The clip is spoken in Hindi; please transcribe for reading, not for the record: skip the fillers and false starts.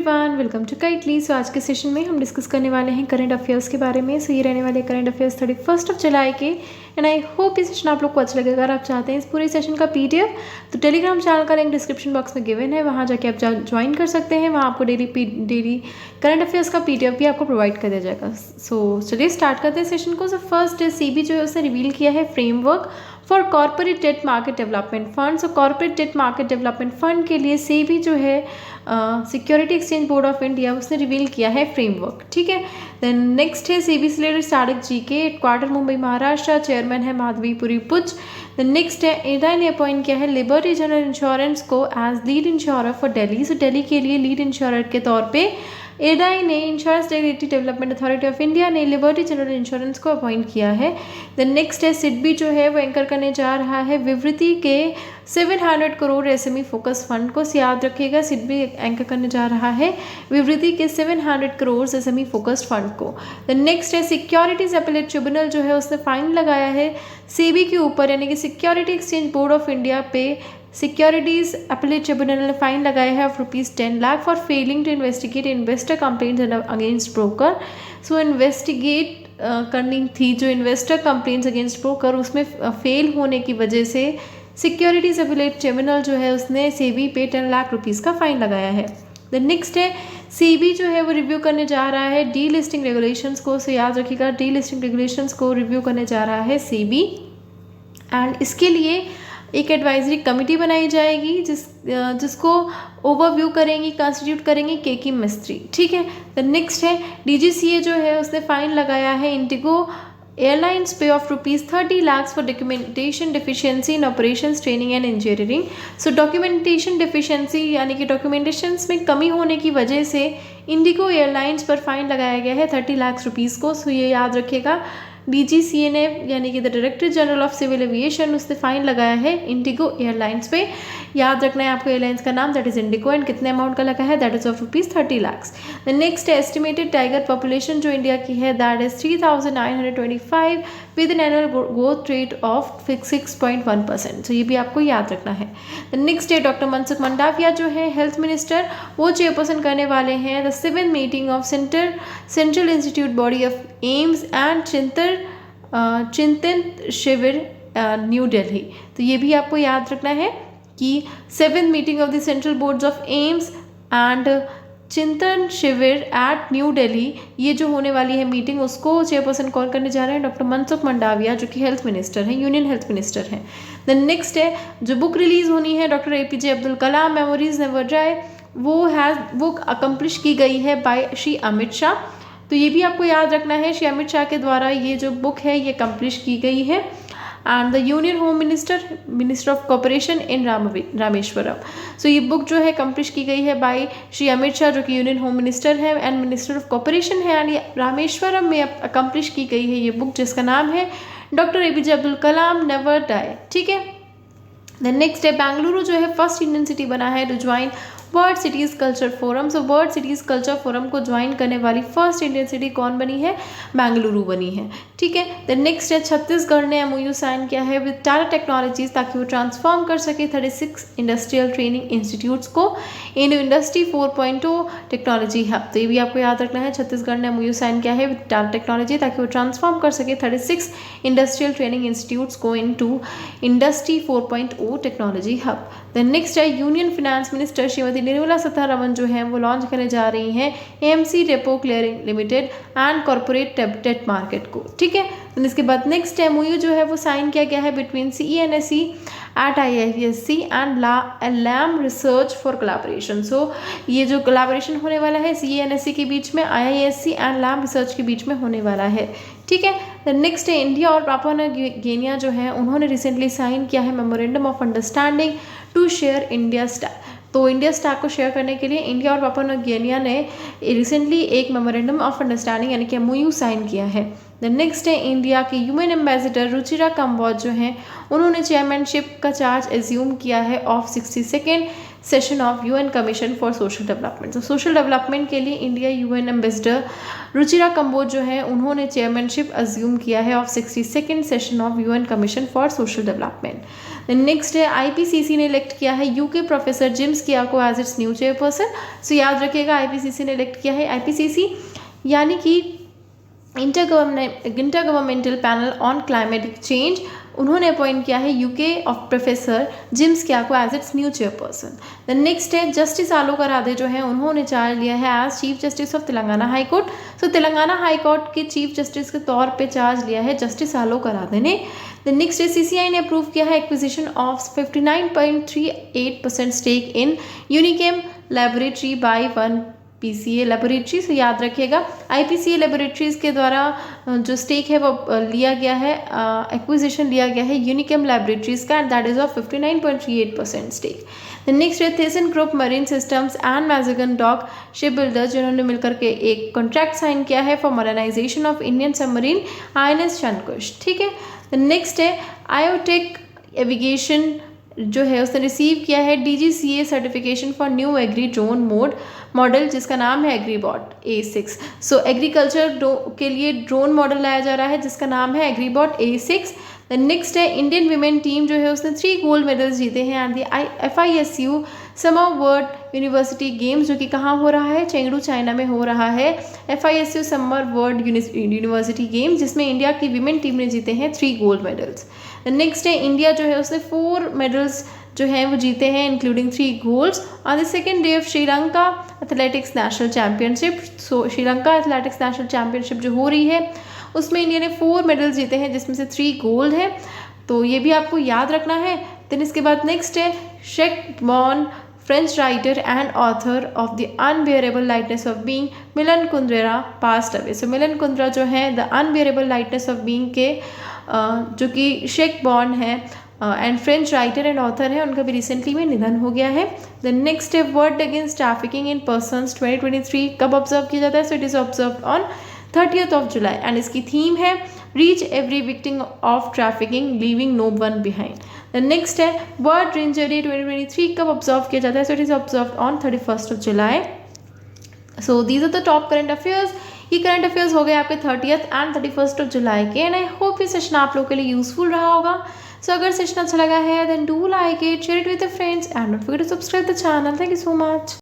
Everyone, welcome to Kaitly. So आज के सेशन में हम डिस्कस करने वाले हैं करंट अफेयर्स के बारे में। सो ये रहने वाले करंट अफेयर्स 31 जुलाई के। एंड आई होप ये सेशन आप लोग को अच्छा लगेगा। अगर आप चाहते हैं इस पूरे सेशन का पीडीएफ तो टेलीग्राम चैनल का लिंक डिस्क्रिप्शन बॉक्स में गिवन है, वहाँ जाके आप ज्वाइन कर सकते हैं। वहाँ आपको डेली करंट अफेयर्स का पीडीएफ भी आपको प्रोवाइड कर दिया जाएगा। सो चलिए स्टार्ट करते हैं सेशन को। सो फर्स्ट सीबी जो है उसने रिवील किया है framework for corporate debt market development fund. So corporate debt market development fund के लिए सेबी जो है security exchange board of India उसने रिवील किया है फ्रेमवर्क। ठीक है। देन नेक्स्ट है सीबी से related startup GK, headquarter Mumbai Maharashtra, chairman है माधवीपुरी पुज। देन नेक्स्ट है एडा ने अपॉइंट किया है लिबर्टी जनरल इंश्योरेंस को as lead insurer for Delhi. So Delhi के लिए लीड इंश्योरर के तौर पे एडाई ने insurance regulatory development authority of India ने लिबर्टी जनरल इंश्योरेंस को अपॉइंट किया है। देन नेक्स्ट है सिडबी जो है वो एंकर करने जा रहा है विवृति के 700 करोड़ एसएमई फोकस फंड को। याद रखिएगा, सिडबी एंकर करने जा रहा है विवृति के 700 करोड़ एसएमई फोकस्ड फंड को। देन नेक्स्ट है सिक्योरिटीज अपीलेट ट्रिब्यूनल जो है उसने फाइन लगाया है सेबी के ऊपर, यानी कि security exchange board of India पे सिक्योरिटीज अपीलेट ट्रिब्यूनल ने फाइन लगाया है of ₹10 lakh for failing to investigate investor complaints against broker. So investigate करनी थी जो इन्वेस्टर कंप्लेंट्स अगेंस्ट ब्रोकर, उसमें फेल होने की वजह से सिक्योरिटीज अपीलेट ट्रिब्यूनल जो है उसने सेबी पे ₹10 लाख का फाइन लगाया है। देन नेक्स्ट है सीबी जो है वो रिव्यू करने जा रहा है डी लिस्टिंग रेगुलेशंस को। सो याद रखिएगा, डी लिस्टिंग रेगुलेशंस को रिव्यू करने जा रहा है सीबी एंड इसके लिए एक एडवाइजरी कमेटी बनाई जाएगी जिसको ओवरव्यू करेंगी, कंस्टिट्यूट करेंगी केकी मिस्त्री। ठीक है। द नेक्स्ट है डीजीसीए जो है उसने फाइन लगाया है इंडिगो एयरलाइंस पे of ₹30 lakh for documentation deficiency in operations training and engineering. So documentation deficiency यानी कि डॉक्यूमेंटेशंस में कमी होने की वजह से इंडिगो एयरलाइंस पर फाइन लगाया गया है ₹30 लाख को। सो ये याद रखिएगा, डीजीसीए ने यानी कि the director general of civil aviation उसने फाइन लगाया है इंडिगो एयरलाइंस पे। याद रखना है आपको एयरलाइंस का नाम, दैट इज इंडिगो, एंड कितने अमाउंट का लगा है, that is of ₹30 lakh. The next estimated tiger population जो इंडिया की है that is 3925 with an annual growth rate of 6.1%। तो ये भी आपको याद रखना है। द नेक्स्ट है डॉक्टर मनसुख मंडाविया जो है हेल्थ मिनिस्टर, वो चेयरपर्सन करने वाले हैं the 7th meeting of central institute body of AIIMS and चिंतन शिविर न्यू दिल्ली। तो ये भी आपको याद रखना है कि 7th meeting of the central boards of AIIMS and चिंतन शिविर एट न्यू दिल्ली, ये जो होने वाली है मीटिंग, उसको चेयरपर्सन कौन करने जा रहे हैं, डॉक्टर मनसुख मंडाविया जो कि हेल्थ मिनिस्टर हैं, यूनियन हेल्थ मिनिस्टर हैं। देन नेक्स्ट है जो बुक रिलीज होनी है doctor APJ Abdul Kalam memories never die, वो अकम्प्लिश की गई है बाय श्री अमित शाह। तो ये भी आपको याद रखना है, श्री अमित शाह के द्वारा ये जो बुक है ये अकम्प्लिश की गई है। And the union home minister of corporation in Rameswaram. So ये बुक जो है अकम्प्लिश की गई है बाय श्री अमित शाह जो कि यूनियन होम मिनिस्टर है एंड मिनिस्टर ऑफ कॉर्पोरेशन है, यानी रामेश्वरम में अकम्प्लिश की गई है ये बुक जिसका नाम है doctor APJ Abdul Kalam never die. ठीक है। देन नेक्स्ट है बेंगलुरु जो है फर्स्ट इंडियन सिटी बना है to join world cities culture forum. So world cities culture forum को ज्वाइन करने वाली फर्स्ट इंडियन सिटी कौन बनी है, बेंगलुरु बनी है। ठीक है। देन नेक्स्ट है छत्तीसगढ़ ने एमओयू साइन किया है विद टाटा टेक्नोलॉजीज ताकि वो ट्रांसफॉर्म कर सके 36 इंडस्ट्रियल ट्रेनिंग इंस्टीट्यूट्स को इन इंडस्ट्री 4.0 टेक्नोलॉजी हब। तो ये भी आपको याद रखना है, छत्तीसगढ़ ने एमओयू साइन किया है विद टाटा टेक्नोलॉजी ताकि वो ट्रांसफॉर्म कर सके 36 इंडस्ट्रियल ट्रेनिंग इंस्टीट्यूट्स को into industry 4.0 technology hub. Then next है union finance minister Shrimati Nirmala Sitharaman जो है वो लॉन्च करने जा रही हैं AMC repo clearing limited and corporate debt market को। ठीक है। तो इसके बाद नेक्स्ट एमओयू जो है वो साइन किया गया है between CENSE at IISc and Lam research for collaboration. So ये जो कोलैबोरेशन होने वाला है CENSE के बीच में, IISc एंड लैम रिसर्च के बीच में होने वाला है। ठीक है। द नेक्स्ट है इंडिया और पापुआ न्यू गिनिया जो है उन्होंने रिसेंटली साइन किया है memorandum of understanding to share India stack. तो इंडिया स्टैक को शेयर करने के लिए इंडिया और पापुआ न्यू गिनिया ने रिसेंटली एक मेमोरेंडम ऑफ अंडरस्टैंडिंग यानी कि MOU साइन किया है। द नेक्स्ट है इंडिया के यूएन एम्बेसडर रुचिरा कंबोज जो हैं उन्होंने चेयरमैनशिप का चार्ज एज्यूम किया है of 62nd session of UN commission for social development. तो सोशल डेवलपमेंट के लिए India UN ambassador Ruchira Kamboj जो है उन्होंने चेयरमैनशिप एज्यूम किया है of 62nd session of UN commission for social development. Next है आईपीसीसी ने इलेक्ट किया है यूके प्रोफेसर जिम्स किया को as its new chairperson. So याद रखिएगा आईपीसीसी ने इलेक्ट किया है, आईपीसीसी यानी कि intergovernmental panel on climatic change, उन्होंने अपॉइंट किया है UK of professor Jim Skea को as its new chairperson. The next है जस्टिस आलोक राधे जो है उन्होंने चार्ज लिया है as chief justice of Telangana high court. So Telangana high court के चीफ जस्टिस के तौर पे चार्ज लिया है जस्टिस आलोक राधे ने। द नेक्स्ट है सीसीआई ने अप्रूव किया है acquisition of 59.38% stake in Unichem laboratory by 1 PCA laboratory. से याद रखिएगा आईपीसीए लेबोरेटरीज के द्वारा जो स्टेक है वो लिया गया है, एक्विजिशन लिया गया है यूनिकेम लेबोरेटरीज का, and that is of 59.38% stake. Next है Thyssen group marine systems and Mazagon dock ship builders जिन्होंने मिलकर के एक कॉन्ट्रैक्ट साइन किया है for modernisation of Indian submarine INS Shankush. ठीक है, नेक्स्ट है आयोटेक एविगेशन जो है उसने रिसीव किया है DGCA certification for new agri drone model जिसका नाम है एग्रीबॉट A6। सो एग्रीकल्चर के लिए ड्रोन मॉडल लाया जा रहा है जिसका नाम है एग्रीबॉट A6। द नेक्स्ट है इंडियन वीमेन टीम जो है उसने 3 गोल्ड मेडल्स जीते हैं and the FISU summer world university games जो कि कहाँ हो रहा है, चेंगडू चाइना में हो रहा है FISU summer world university games जिसमें इंडिया की वीमेन टीम ने जीते हैं 3 गोल्ड मेडल्स। नेक्स्ट है इंडिया जो है उसने 4 मेडल्स जो हैं वो जीते हैं including 3 golds on the second day of Sri Lanka athletics national championship. So Sri Lanka athletics national championship जो हो रही है उसमें इंडिया ने 4 मेडल्स जीते हैं जिसमें से 3 गोल्ड है, तो ये भी आपको याद रखना है। देन इसके बाद नेक्स्ट है शेक born French writer and author of the unbearable lightness of being Milan Kundera passed away. So Milan Kundera जो है the unbearable lightness of being के जो कि शेक बॉर्न है and French writer and author है, उनका भी रिसेंटली में निधन हो गया है। द नेक्स्ट है world against trafficking in persons 2023 कब ऑब्जर्व किया जाता है? So it is observe on 30th of July and इसकी थीम है reach every victim of trafficking leaving no one behind. The next है वर्ल्ड रेंजर डे 2023 कब ऑब्जर्व किया जाता है? So it is observe on 31st of July। So these are the top current affairs. ये करंट अफेयर्स हो गए आपके 30th and 31st of July के, एंड आई होप ये सेशन आप लोगों के लिए यूजफुल रहा होगा। सो अगर सेशन अच्छा लगा है then do like it, share it with your friends and don't forget to subscribe the channel. Thank you so much.